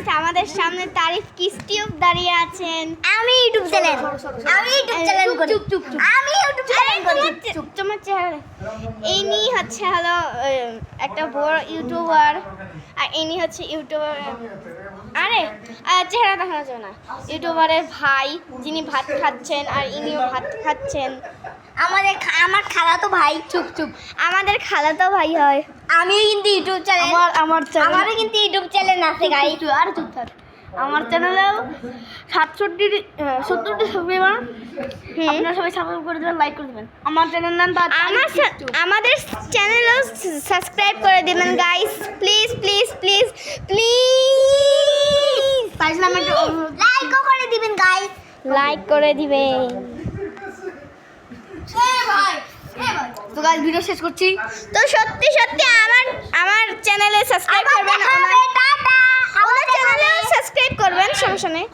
Guys আমাদের সামনে তারিফ কিস্টিউব দাঁড়িয়ে আছেন। আমি ইউটিউব চ্যানেল করি। আমি ইউটিউব চ্যানেল করি। তোমার চেহারা ইনি হচ্ছে হলো একটা বড় ইউটিউবার, আর ইনি হচ্ছে ইউটিউবার। আরে চেহারা দেখানো যাবে না। ইউটিউবারের ভাই যিনি ভাত খাচ্ছেন, আর ইনিও ভাত খাচ্ছেন। আমার খালাতো ভাই। চুপ আমাদের খালাতো ভাই হয়। আমিও কিন্তু ইউটিউব চ্যানেল। আমার চ্যানেল আমারও কিন্তু ইউটিউব চ্যানেল আছে গাইস। আর চুপ থাক। আমার চ্যানেলেও 70টি সাবস্ক্রাইবার। আপনারা সবাই সাবস্ক্রাইব করে দেবেন, লাইক করে দেবেন। আমার চ্যানেল নাম আমাদের চ্যানেলও সাবস্ক্রাইব করে দেবেন guys, please please please please. পারলাম একটু লাইকও করে দিবেন গাইস। লাইক করে দিবেন। তো গাইস ভিডিও শেষ করছি। তো সত্যি সত্যি আমার চ্যানেলে সাবস্ক্রাইব করবেন, টাটা। আমার চ্যানেলে সাবস্ক্রাইব করবেন, সমস্যা নেই।